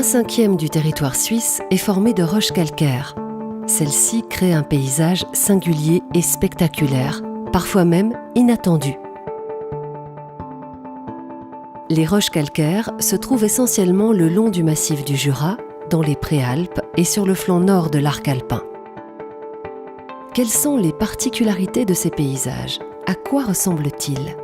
1/5 du territoire suisse est formé de roches calcaires. Celles-ci créent un paysage singulier et spectaculaire, parfois même inattendu. Les roches calcaires se trouvent essentiellement le long du massif du Jura, dans les Préalpes et sur le flanc nord de l'arc alpin. Quelles sont les particularités de ces paysages? À quoi ressemblent-ils?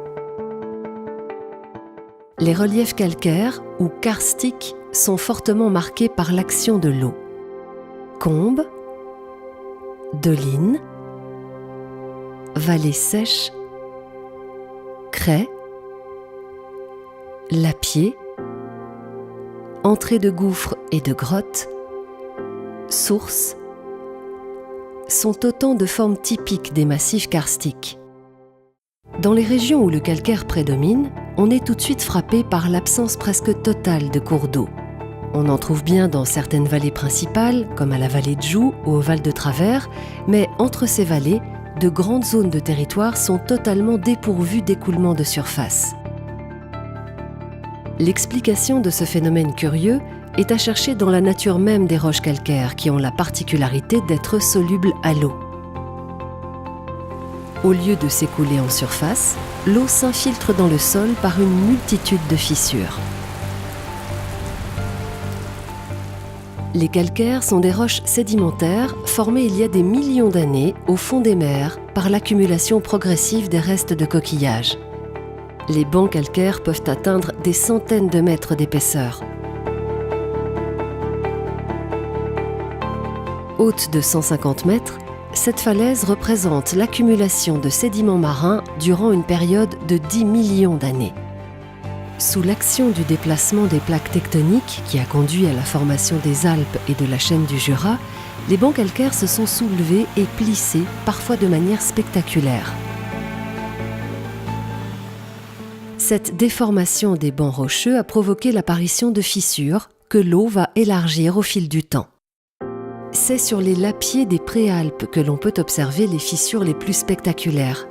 Les reliefs calcaires ou karstiques sont fortement marqués par l'action de l'eau. Combes, dolines, vallées sèches, craies, lapiers, entrées de gouffres et de grottes, sources, sont autant de formes typiques des massifs karstiques. Dans les régions où le calcaire prédomine, on est tout de suite frappé par l'absence presque totale de cours d'eau. On en trouve bien dans certaines vallées principales, comme à la vallée de Joux ou au Val de Travers, mais entre ces vallées, de grandes zones de territoire sont totalement dépourvues d'écoulement de surface. L'explication de ce phénomène curieux est à chercher dans la nature même des roches calcaires qui ont la particularité d'être solubles à l'eau. Au lieu de s'écouler en surface, l'eau s'infiltre dans le sol par une multitude de fissures. Les calcaires sont des roches sédimentaires formées il y a des millions d'années au fond des mers par l'accumulation progressive des restes de coquillages. Les bancs calcaires peuvent atteindre des centaines de mètres d'épaisseur. Haute de 150 mètres, cette falaise représente l'accumulation de sédiments marins durant une période de 10 millions d'années. Sous l'action du déplacement des plaques tectoniques qui a conduit à la formation des Alpes et de la chaîne du Jura, les bancs calcaires se sont soulevés et plissés, parfois de manière spectaculaire. Cette déformation des bancs rocheux a provoqué l'apparition de fissures que l'eau va élargir au fil du temps. C'est sur les lapiers des Préalpes que l'on peut observer les fissures les plus spectaculaires.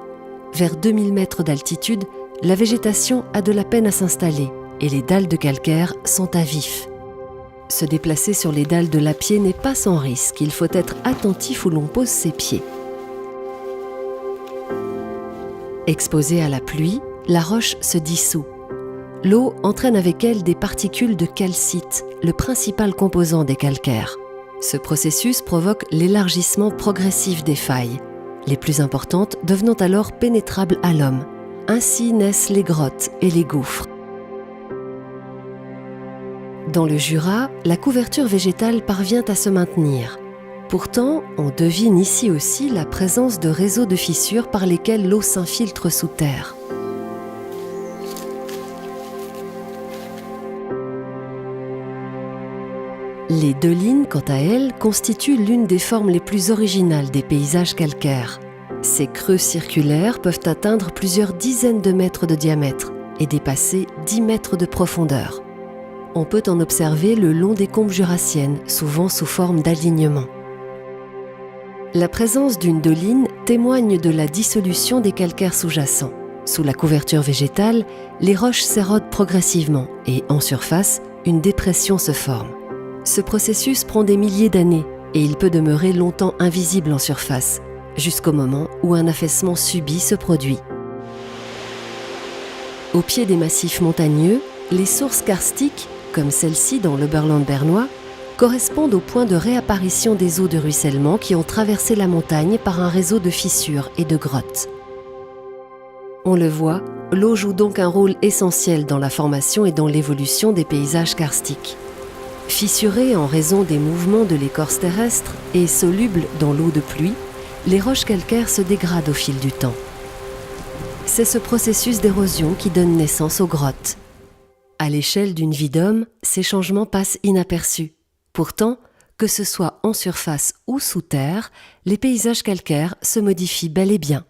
Vers 2000 mètres d'altitude, la végétation a de la peine à s'installer et les dalles de calcaire sont à vif. Se déplacer sur les dalles de lapier n'est pas sans risque, il faut être attentif où l'on pose ses pieds. Exposée à la pluie, la roche se dissout. L'eau entraîne avec elle des particules de calcite, le principal composant des calcaires. Ce processus provoque l'élargissement progressif des failles, les plus importantes devenant alors pénétrables à l'homme. Ainsi naissent les grottes et les gouffres. Dans le Jura, la couverture végétale parvient à se maintenir. Pourtant, on devine ici aussi la présence de réseaux de fissures par lesquels l'eau s'infiltre sous terre. Les dolines, quant à elles, constituent l'une des formes les plus originales des paysages calcaires. Ces creux circulaires peuvent atteindre plusieurs dizaines de mètres de diamètre et dépasser 10 mètres de profondeur. On peut en observer le long des combes jurassiennes, souvent sous forme d'alignement. La présence d'une doline témoigne de la dissolution des calcaires sous-jacents. Sous la couverture végétale, les roches s'érodent progressivement et, en surface, une dépression se forme. Ce processus prend des milliers d'années et il peut demeurer longtemps invisible en surface, jusqu'au moment où un affaissement subit se produit. Au pied des massifs montagneux, les sources karstiques, comme celle-ci dans l'Oberland bernois, correspondent au point de réapparition des eaux de ruissellement qui ont traversé la montagne par un réseau de fissures et de grottes. On le voit, l'eau joue donc un rôle essentiel dans la formation et dans l'évolution des paysages karstiques. Fissurées en raison des mouvements de l'écorce terrestre et solubles dans l'eau de pluie, les roches calcaires se dégradent au fil du temps. C'est ce processus d'érosion qui donne naissance aux grottes. À l'échelle d'une vie d'homme, ces changements passent inaperçus. Pourtant, que ce soit en surface ou sous terre, les paysages calcaires se modifient bel et bien.